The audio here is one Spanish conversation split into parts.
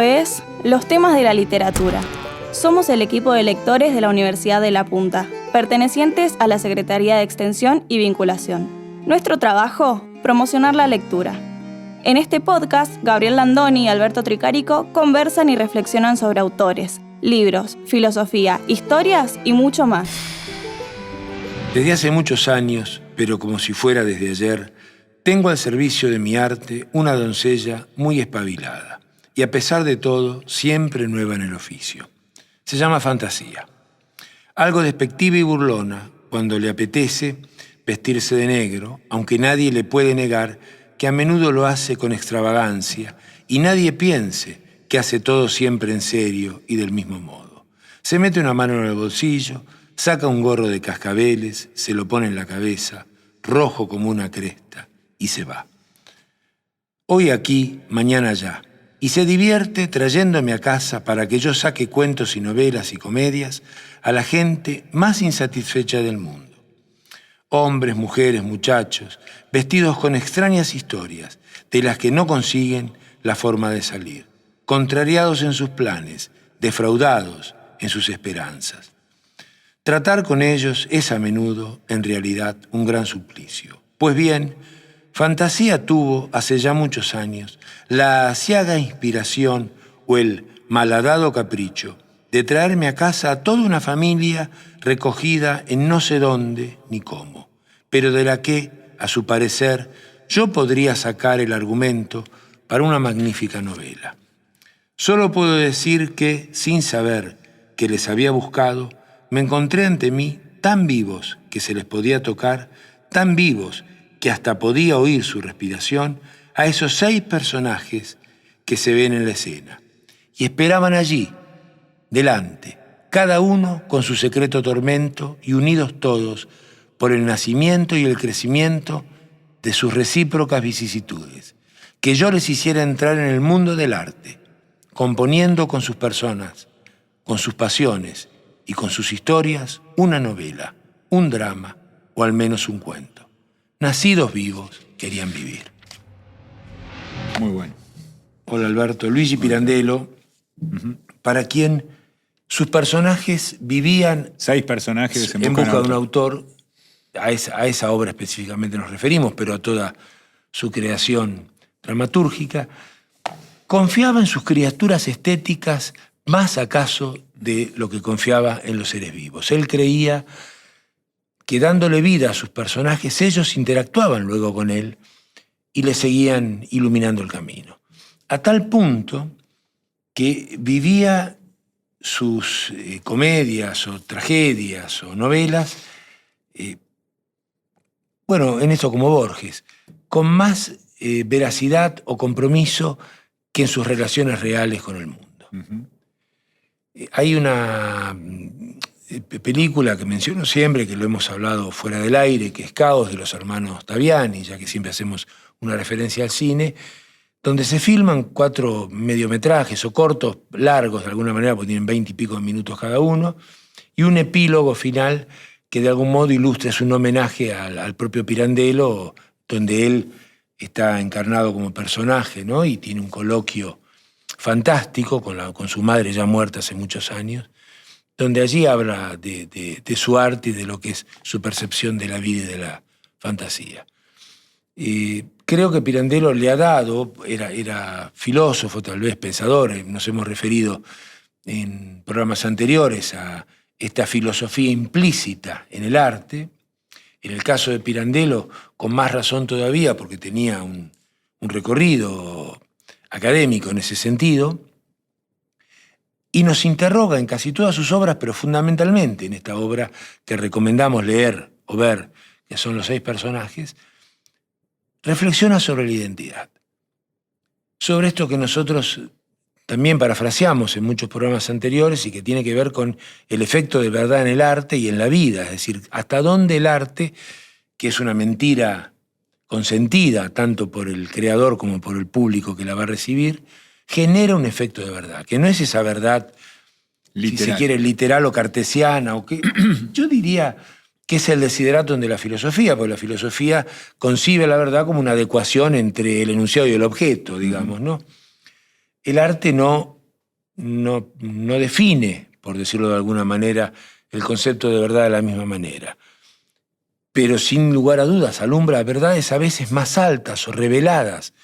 Esto es Los temas de la literatura. Somos el equipo de lectores de la Universidad de La Punta, pertenecientes a la Secretaría de Extensión y Vinculación. Nuestro trabajo, promocionar la lectura. En este podcast, Gabriel Landoni y Alberto Tricarico conversan y reflexionan sobre autores, libros, filosofía, historias y mucho más. Desde hace muchos años, pero como si fuera desde ayer, tengo al servicio de mi arte una doncella muy espabilada y a pesar de todo, siempre nueva en el oficio. Se llama Fantasía. Algo despectiva y burlona cuando le apetece vestirse de negro, aunque nadie le puede negar que a menudo lo hace con extravagancia y nadie piense que hace todo siempre en serio y del mismo modo. Se mete una mano en el bolsillo, saca un gorro de cascabeles, se lo pone en la cabeza, rojo como una cresta, y se va. Hoy aquí, mañana allá, y se divierte trayéndome a casa para que yo saque cuentos y novelas y comedias a la gente más insatisfecha del mundo. Hombres, mujeres, muchachos, vestidos con extrañas historias, de las que no consiguen la forma de salir, contrariados en sus planes, defraudados en sus esperanzas. Tratar con ellos es a menudo, en realidad, un gran suplicio. Pues bien, Fantasía tuvo, hace ya muchos años, la aciaga inspiración o el malhadado capricho de traerme a casa a toda una familia recogida en no sé dónde ni cómo, pero de la que, a su parecer, yo podría sacar el argumento para una magnífica novela. Solo puedo decir que, sin saber que les había buscado, me encontré ante mí tan vivos que se les podía tocar, tan vivos que hasta podía oír su respiración, a esos 6 personajes que se ven en la escena. Y esperaban allí, delante, cada uno con su secreto tormento y unidos todos por el nacimiento y el crecimiento de sus recíprocas vicisitudes, que yo les hiciera entrar en el mundo del arte, componiendo con sus personas, con sus pasiones y con sus historias una novela, un drama o al menos un cuento. Nacidos vivos, querían vivir. Muy bueno. Hola Alberto. Luigi Pirandello, para quien sus personajes vivían 6 personajes en busca de un autor. A esa obra específicamente nos referimos, pero a toda su creación dramatúrgica. Confiaba en sus criaturas estéticas más acaso de lo que confiaba en los seres vivos. Él creía que dándole vida a sus personajes, ellos interactuaban luego con él y le seguían iluminando el camino. A tal punto que vivía sus comedias o tragedias o novelas, en esto como Borges, con más veracidad o compromiso que en sus relaciones reales con el mundo. Hay una película que menciono siempre, que lo hemos hablado fuera del aire, que es Caos, de los hermanos Taviani, ya que siempre hacemos una referencia al cine, donde se filman 4 mediometrajes o cortos, largos de alguna manera, porque tienen 20 y pico de minutos cada uno, y un epílogo final que de algún modo ilustra, es un homenaje al propio Pirandello, donde él está encarnado como personaje, ¿no? Y tiene un coloquio fantástico con su madre ya muerta hace muchos años, donde allí habla de su arte y de lo que es su percepción de la vida y de la fantasía. Creo que Pirandello le ha dado, era filósofo, tal vez pensador, nos hemos referido en programas anteriores a esta filosofía implícita en el arte. En el caso de Pirandello, con más razón todavía, porque tenía un recorrido académico en ese sentido, y nos interroga en casi todas sus obras, pero fundamentalmente en esta obra que recomendamos leer o ver, que son Los 6 personajes, reflexiona sobre la identidad. Sobre esto que nosotros también parafraseamos en muchos programas anteriores y que tiene que ver con el efecto de verdad en el arte y en la vida, es decir, hasta dónde el arte, que es una mentira consentida tanto por el creador como por el público que la va a recibir, genera un efecto de verdad, que no es esa verdad, literal, si se quiere, literal o cartesiana, o que yo diría que es el desideratum de la filosofía, porque la filosofía concibe la verdad como una adecuación entre el enunciado y el objeto, digamos, ¿no? el arte no define, por decirlo de alguna manera, el concepto de verdad de la misma manera. Pero sin lugar a dudas alumbra verdades a veces más altas o reveladas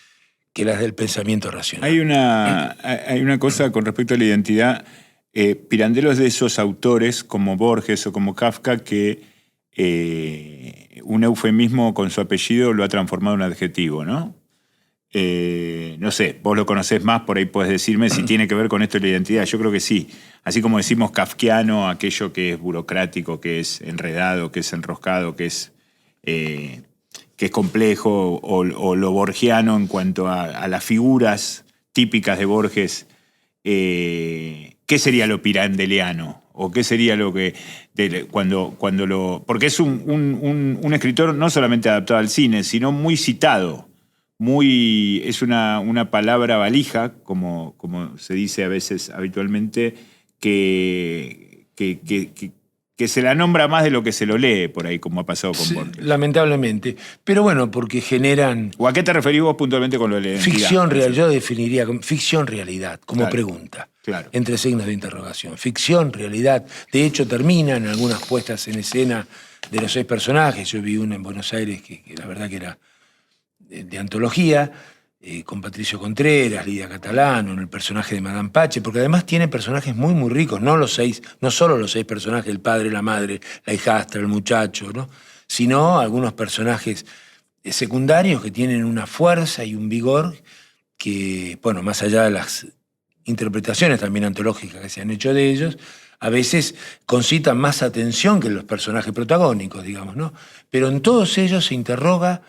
que las del pensamiento racional. Hay una cosa con respecto a la identidad. Pirandello es de esos autores como Borges o como Kafka que un eufemismo con su apellido lo ha transformado en un adjetivo, ¿no? No sé, vos lo conocés más, por ahí podés decirme si tiene que ver con esto de la identidad. Yo creo que sí. Así como decimos kafkiano, aquello que es burocrático, que es enredado, que es enroscado, que es complejo, o lo borgiano en cuanto a las figuras típicas de Borges. ¿Qué sería lo pirandeliano? ¿O qué sería lo que... cuando lo... Porque es un escritor no solamente adaptado al cine, sino muy citado. Es una palabra valija, como se dice a veces habitualmente, que se la nombra más de lo que se lo lee por ahí, como ha pasado con Borges. Lamentablemente. Pero bueno, porque generan... ¿O a qué te referís vos puntualmente con lo de la identidad? Ficción real, yo definiría como ficción-realidad, como claro, pregunta. Claro. Entre signos de interrogación. Ficción, realidad. De hecho, terminan algunas puestas en escena de los 6 personajes. Yo vi una en Buenos Aires que la verdad que era de antología, con Patricio Contreras, Lidia Catalano, en el personaje de Madame Pache, porque además tiene personajes muy, muy ricos, no solo los 6 personajes, el padre, la madre, la hijastra, el muchacho, ¿no? Sino algunos personajes secundarios que tienen una fuerza y un vigor que, bueno, más allá de las interpretaciones también antológicas que se han hecho de ellos, a veces concitan más atención que los personajes protagónicos, digamos, ¿no? Pero en todos ellos se interroga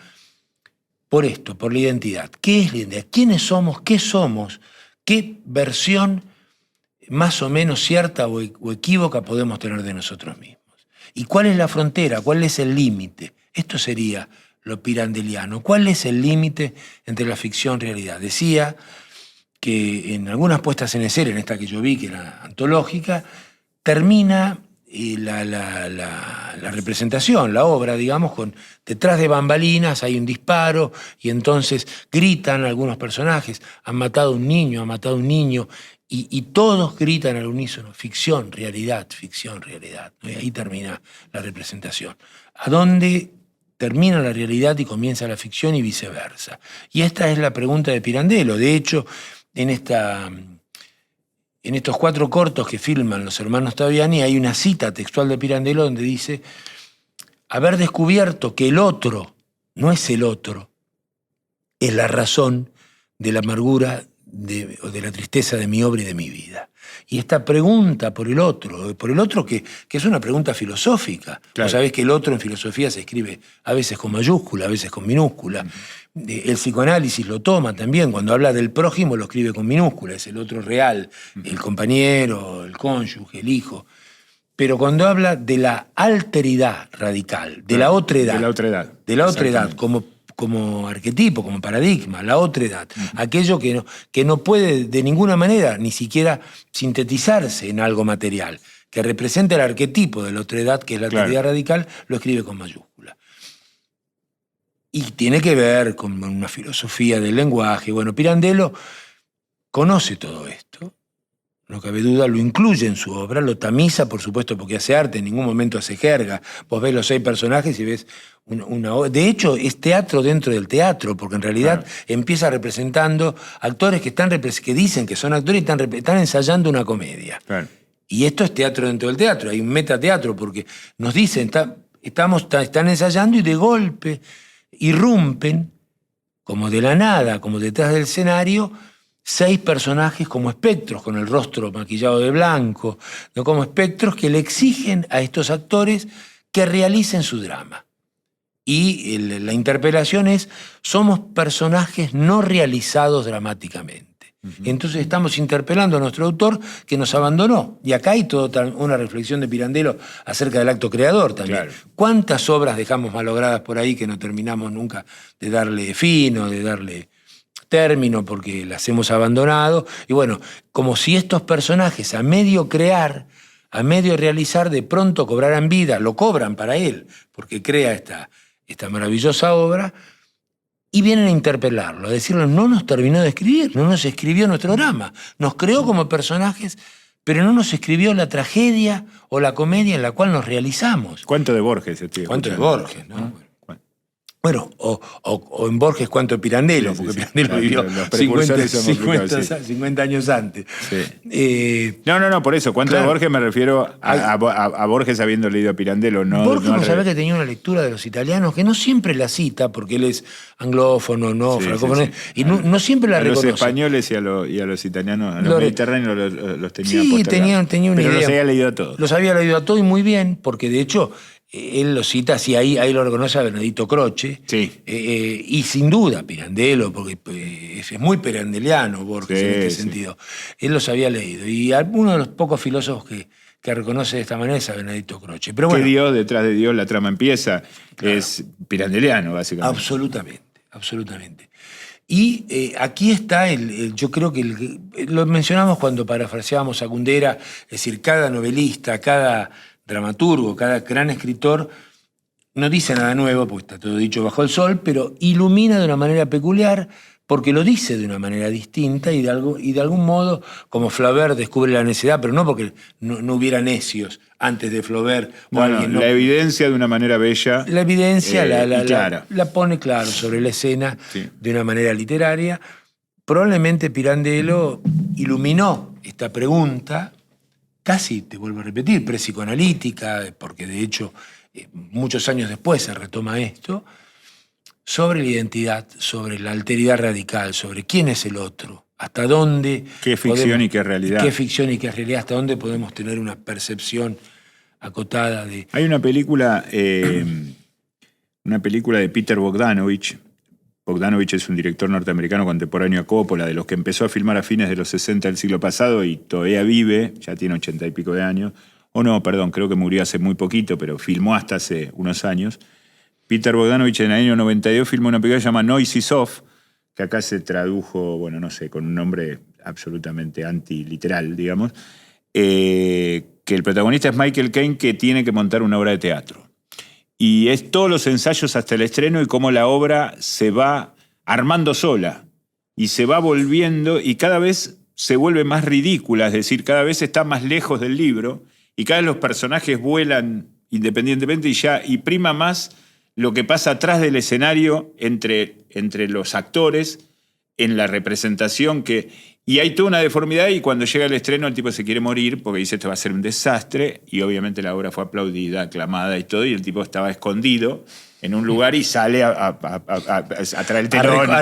por esto, por la identidad. ¿Qué es la identidad? ¿Quiénes somos? ¿Qué somos? ¿Qué versión más o menos cierta o equívoca podemos tener de nosotros mismos? ¿Y cuál es la frontera? ¿Cuál es el límite? Esto sería lo pirandeliano. ¿Cuál es el límite entre la ficción y realidad? Decía que en algunas puestas en escena, en esta que yo vi, que era antológica, termina la representación, la obra, digamos, con detrás de bambalinas hay un disparo y entonces gritan algunos personajes, han matado a un niño, y todos gritan al unísono, ficción, realidad, ¿no? Y ahí termina la representación. ¿A dónde termina la realidad y comienza la ficción y viceversa? Y esta es la pregunta de Pirandello. De hecho, en estos 4 cortos que filman los hermanos Taviani hay una cita textual de Pirandello donde dice: haber descubierto que el otro no es el otro, es la razón de la amargura o de la tristeza de mi obra y de mi vida. Y esta pregunta por el otro que es una pregunta filosófica. Claro. Vos sabés que el otro en filosofía se escribe a veces con mayúscula, a veces con minúscula. El psicoanálisis lo toma también, cuando habla del prójimo lo escribe con minúscula, es el otro real, el compañero, el cónyuge, el hijo. Pero cuando habla de la alteridad radical, de la otredad, de la otredad como arquetipo, como paradigma, la otredad, aquello que no puede de ninguna manera ni siquiera sintetizarse en algo material, que representa el arquetipo de la otredad, que es la alteridad radical, lo escribe con mayúscula. Y tiene que ver con una filosofía del lenguaje. Bueno, Pirandello conoce todo esto, no cabe duda, lo incluye en su obra, lo tamiza, por supuesto, porque hace arte, en ningún momento hace jerga. Vos ves los 6 personajes y ves una obra. De hecho, es teatro dentro del teatro, porque en realidad empieza representando actores que dicen que son actores y están ensayando una comedia. Claro. Y esto es teatro dentro del teatro, hay un metateatro, porque nos dicen, están ensayando y de golpe irrumpen, como de la nada, como detrás del escenario, 6 personajes como espectros, con el rostro maquillado de blanco, ¿no? Como espectros que le exigen a estos actores que realicen su drama. Y la interpelación es: somos personajes no realizados dramáticamente. Entonces estamos interpelando a nuestro autor que nos abandonó. Y acá hay toda una reflexión de Pirandello acerca del acto creador también. Claro. ¿Cuántas obras dejamos malogradas por ahí que no terminamos nunca de darle fin o de darle término porque las hemos abandonado? Y bueno, como si estos personajes a medio crear, a medio realizar, de pronto cobraran vida, lo cobran para él, porque crea esta maravillosa obra, y vienen a interpelarlo, a decirle, no nos terminó de escribir, no nos escribió nuestro drama, nos creó como personajes, pero no nos escribió la tragedia o la comedia en la cual nos realizamos. ¿Cuánto de Borges estoy ¿Cuánto de escuchando? Borges, no? Bueno, o en Borges cuánto de Pirandello, Sí, porque sí, sí. Pirandello vivió Los precursores son complicados, 50 años antes. Sí. No, por eso. ¿Cuánto Claro. de Borges me refiero a Borges habiendo leído a Pirandello? No, Borges, no al vos sabés revés. que tenía una lectura de los italianos que no siempre la cita, porque él es anglófono, no, Sí, francófono, sí, sí. y no siempre la A los reconoce. españoles y a los italianos, a los Lo- mediterráneos los tenía Sí, postergados. tenía una Pero idea. los había leído a todos. Los había leído a todos y muy bien, porque de hecho él lo cita así, ahí lo reconoce a Benedetto Croce. Sí. Y sin duda Pirandello, porque es muy pirandeliano Borges en este Sí. sentido. Él los había leído. Y uno de los pocos filósofos que reconoce de esta manera es a Benedetto Croce. Pero ¿Qué bueno, Dios detrás de Dios la trama empieza? Claro. Es pirandeliano, básicamente. absolutamente. Y aquí está, yo creo que lo mencionamos cuando parafraseábamos a Kundera, es decir, cada novelista, cada dramaturgo, cada gran escritor no dice nada nuevo, porque está todo dicho bajo el sol, pero ilumina de una manera peculiar, porque lo dice de una manera distinta y de algún modo, como Flaubert descubre la necedad, pero no porque no hubiera necios antes de Flaubert o alguien. La evidencia de una manera bella. La evidencia y clara. la pone claro sobre la escena Sí. de una manera literaria. Probablemente Pirandello iluminó esta pregunta, casi, te vuelvo a repetir, psicoanalítica, porque de hecho muchos años después se retoma esto, sobre la identidad, sobre la alteridad radical, sobre quién es el otro, hasta dónde... Qué ficción y qué realidad. Qué ficción y qué realidad, hasta dónde podemos tener una percepción acotada de... Hay una película de Peter Bogdanovich. Bogdanovich es un director norteamericano contemporáneo a Coppola, de los que empezó a filmar a fines de los 60 del siglo pasado y todavía vive, ya tiene 80 y pico de años. O no, perdón, creo que murió hace muy poquito, pero filmó hasta hace unos años. Peter Bogdanovich en el año 92 filmó una película llamada Noises Off, que acá se tradujo, bueno, no sé, con un nombre absolutamente antiliteral, digamos, que el protagonista es Michael Caine, que tiene que montar una obra de teatro. Y es todos los ensayos hasta el estreno y cómo la obra se va armando sola y se va volviendo y cada vez se vuelve más ridícula, es decir, cada vez está más lejos del libro y cada vez los personajes vuelan independientemente y prima más lo que pasa atrás del escenario entre los actores en la representación y hay toda una deformidad y cuando llega el estreno el tipo se quiere morir porque dice esto va a ser un desastre y obviamente la obra fue aplaudida, aclamada y todo y el tipo estaba escondido en un lugar y sale a traer el telón. A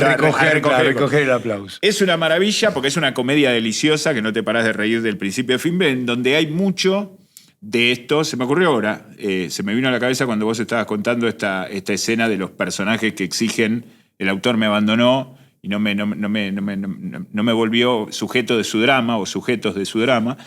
recoger el aplauso. Es una maravilla porque es una comedia deliciosa que no te parás de reír del principio al fin, en donde hay mucho de esto. Se me ocurrió ahora, se me vino a la cabeza cuando vos estabas contando esta escena de los personajes que exigen el autor me abandonó y no me volvió sujeto de su drama o sujetos de su drama.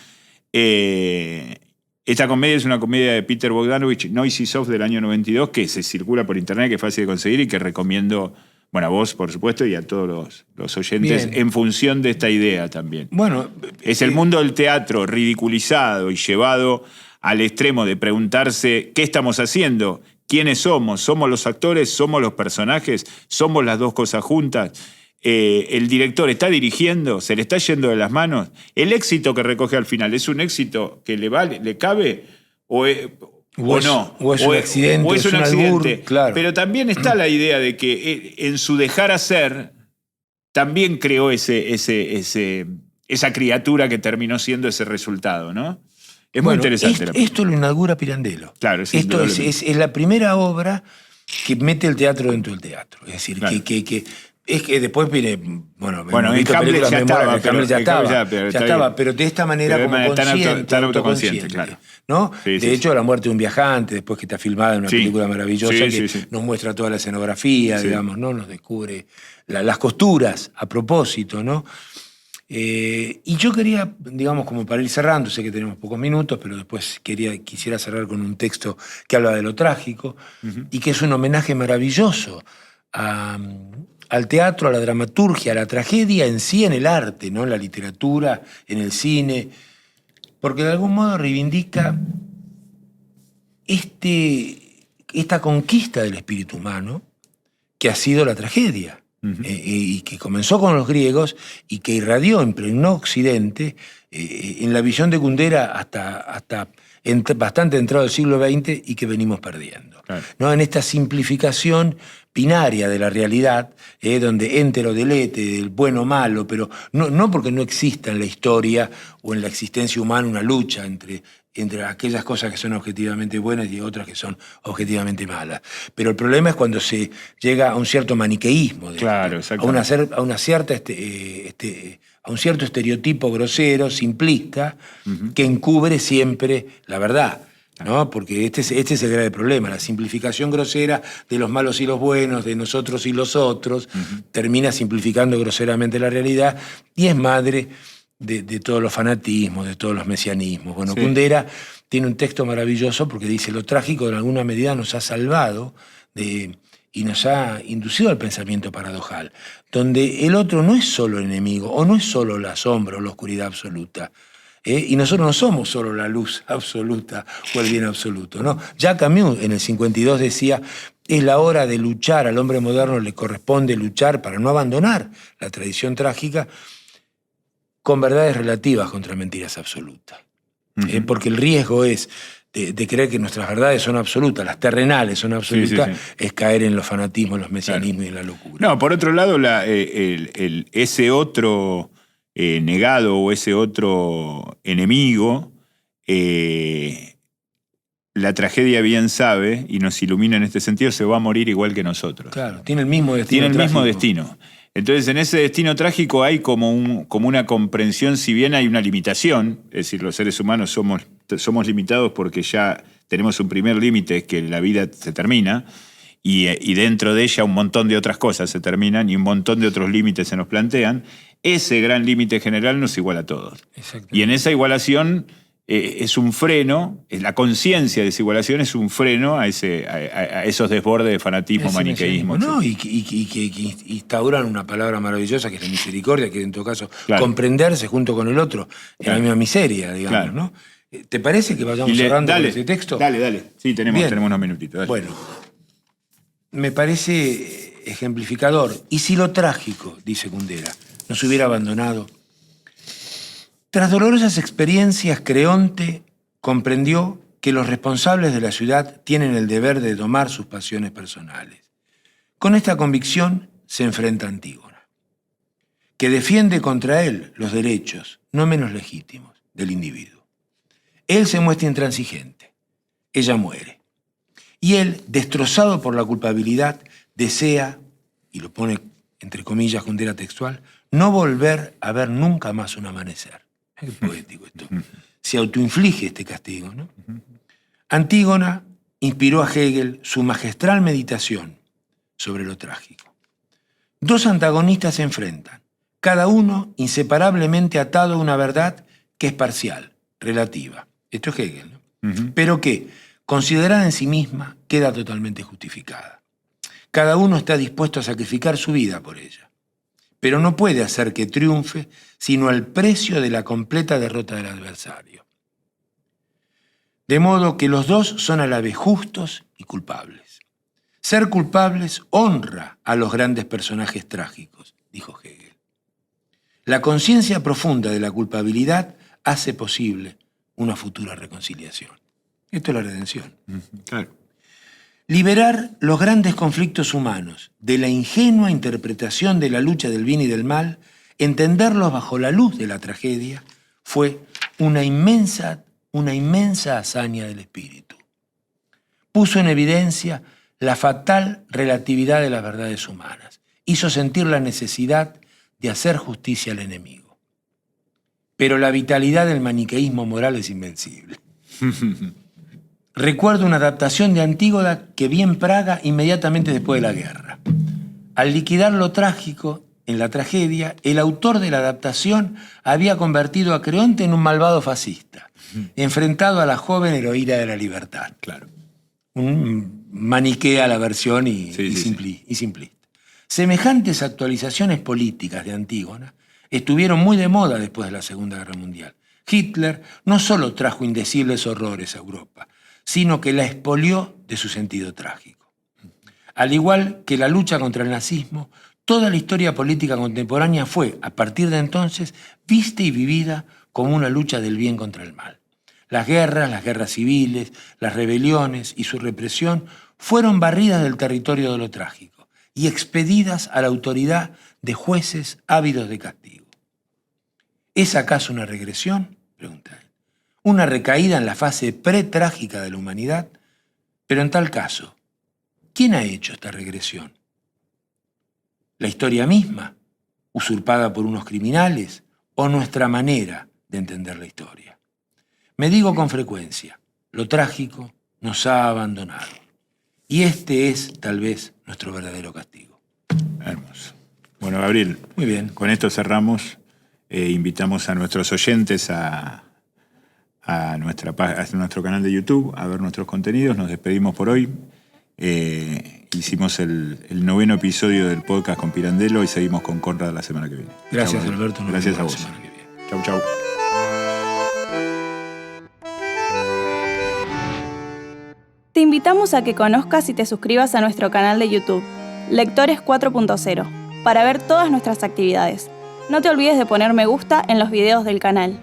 Esta comedia es una comedia de Peter Bogdanovich, Noises Off del año 92, que se circula por internet, que es fácil de conseguir y que recomiendo, bueno, a vos, por supuesto, y a todos los oyentes, Bien. en función de esta idea también. Bueno, Es el mundo del teatro ridiculizado y llevado al extremo de preguntarse qué estamos haciendo, quiénes somos, somos los actores, somos los personajes, somos las dos cosas juntas. El director está dirigiendo, se le está yendo de las manos. El éxito que recoge al final, ¿es un éxito que le cabe o no? O es un accidente, o es un albur, accidente. claro. Pero también está la idea de que en su dejar hacer también creó esa criatura que terminó siendo ese resultado, ¿no? Es muy interesante. Esto lo inaugura Pirandello. Claro, sí, esto es la primera obra que mete el teatro dentro del teatro. Es decir, claro. Es que después viene. Bueno, en Hamlet ya estaba. Pero de esta manera pero como consciente, tan autoconsciente, claro. ¿no? Sí, de sí, hecho, La muerte de un viajante, después que está filmada en una película maravillosa que sí. nos muestra toda la escenografía, digamos, ¿no? Nos descubre las costuras a propósito, ¿no? Y yo quería, digamos, como para ir cerrando, sé que tenemos pocos minutos, pero después quisiera cerrar con un texto que habla de lo trágico y que es un homenaje maravilloso al teatro, a la dramaturgia, a la tragedia en sí, en el arte, ¿no? En la literatura, en el cine, porque de algún modo reivindica esta conquista del espíritu humano que ha sido la tragedia. Y que comenzó con los griegos y que irradió, impregnó Occidente en la visión de Kundera hasta bastante entrado el siglo XX y que venimos perdiendo. Claro. ¿No? En esta simplificación binaria de la realidad, donde entero, delete, el bueno o malo, pero no porque no exista en la historia o en la existencia humana una lucha entre aquellas cosas que son objetivamente buenas y otras que son objetivamente malas. Pero el problema es cuando se llega a un cierto maniqueísmo, claro, a un cierto estereotipo grosero, simplista, que encubre siempre la verdad. ¿No? Porque este es el grave problema. La simplificación grosera de los malos y los buenos, de nosotros y los otros, termina simplificando groseramente la realidad y es madre de todos los fanatismos, de todos los mesianismos. Bueno, sí. Kundera tiene un texto maravilloso porque dice: lo trágico en alguna medida nos ha salvado y nos ha inducido al pensamiento paradojal, donde el otro no es solo el enemigo, o no es solo la sombra o la oscuridad absoluta, y nosotros no somos solo la luz absoluta o el bien absoluto, ¿no? Jacques Camus en el 52 decía: es la hora de luchar, al hombre moderno le corresponde luchar para no abandonar la tradición trágica con verdades relativas contra mentiras absolutas. Porque el riesgo es de creer que nuestras verdades son absolutas, las terrenales son absolutas, es caer en los fanatismos, en los mesianismos y en la locura. No, por otro lado, ese otro negado o ese otro enemigo, la tragedia bien sabe, y nos ilumina en este sentido, se va a morir igual que nosotros. Claro, tiene el mismo destino. Tiene el mismo destino. Entonces, en ese destino trágico hay como una comprensión, si bien hay una limitación, es decir, los seres humanos somos limitados porque ya tenemos un primer límite, es que la vida se termina, y dentro de ella un montón de otras cosas se terminan y un montón de otros límites se nos plantean. Ese gran límite general nos iguala a todos. Y en esa igualación es un freno, la conciencia de esa igualación es un freno a esos desbordes de fanatismo, maniqueísmo. No, y que instauran una palabra maravillosa que es la misericordia, que en todo caso comprenderse junto con el otro en la misma miseria, digamos, ¿no? ¿Te parece que vayamos cerrando con ese texto? Dale. Sí, tenemos unos minutitos. Dale. Bueno, me parece ejemplificador. Y si lo trágico, dice Kundera, nos hubiera abandonado. Tras dolorosas experiencias, Creonte comprendió que los responsables de la ciudad tienen el deber de domar sus pasiones personales. Con esta convicción se enfrenta a Antígona, que defiende contra él los derechos, no menos legítimos, del individuo. Él se muestra intransigente, ella muere. Y él, destrozado por la culpabilidad, desea, y lo pone entre comillas Kundera textual, no volver a ver nunca más un amanecer. Qué poético esto. Se autoinflige este castigo, ¿no? Antígona inspiró a Hegel su magistral meditación sobre lo trágico. Dos antagonistas se enfrentan, cada uno inseparablemente atado a una verdad que es parcial, relativa. Esto es Hegel, ¿no? Pero que, considerada en sí misma, queda totalmente justificada. Cada uno está dispuesto a sacrificar su vida por ella, pero no puede hacer que triunfe sino al precio de la completa derrota del adversario. De modo que los dos son a la vez justos y culpables. Ser culpables honra a los grandes personajes trágicos, dijo Hegel. La conciencia profunda de la culpabilidad hace posible una futura reconciliación. Esto es la redención. Claro. Liberar los grandes conflictos humanos de la ingenua interpretación de la lucha del bien y del mal, entenderlos bajo la luz de la tragedia, fue una inmensa hazaña del espíritu. Puso en evidencia la fatal relatividad de las verdades humanas. Hizo sentir la necesidad de hacer justicia al enemigo. Pero la vitalidad del maniqueísmo moral es invencible. Recuerdo una adaptación de Antígona que vi en Praga inmediatamente después de la guerra. Al liquidar lo trágico en la tragedia, el autor de la adaptación había convertido a Creonte en un malvado fascista, enfrentado a la joven heroína de la libertad. Claro. Un maniquea la versión y simplista. Semejantes actualizaciones políticas de Antígona estuvieron muy de moda después de la Segunda Guerra Mundial. Hitler no solo trajo indecibles horrores a Europa, sino que la expolió de su sentido trágico. Al igual que la lucha contra el nazismo, toda la historia política contemporánea fue, a partir de entonces, vista y vivida como una lucha del bien contra el mal. Las guerras civiles, las rebeliones y su represión fueron barridas del territorio de lo trágico y expedidas a la autoridad de jueces ávidos de castigo. ¿Es acaso una regresión?, pregunta él. ¿Una recaída en la fase pretrágica de la humanidad? Pero en tal caso, ¿quién ha hecho esta regresión? ¿La historia misma, usurpada por unos criminales, o nuestra manera de entender la historia? Me digo con frecuencia, lo trágico nos ha abandonado. Y este es, tal vez, nuestro verdadero castigo. Hermoso. Bueno, Gabriel, muy bien. Con esto cerramos. Invitamos a nuestros oyentes a nuestro canal de YouTube a ver nuestros contenidos. Nos despedimos por hoy. Hicimos el 9º episodio del podcast con Pirandello y seguimos con Conrad la semana que viene. Gracias, Chau, Alberto. Gracias a vos. Chau, chau. Te invitamos a que conozcas y te suscribas a nuestro canal de YouTube, Lectores 4.0, para ver todas nuestras actividades. No te olvides de poner me gusta en los videos del canal.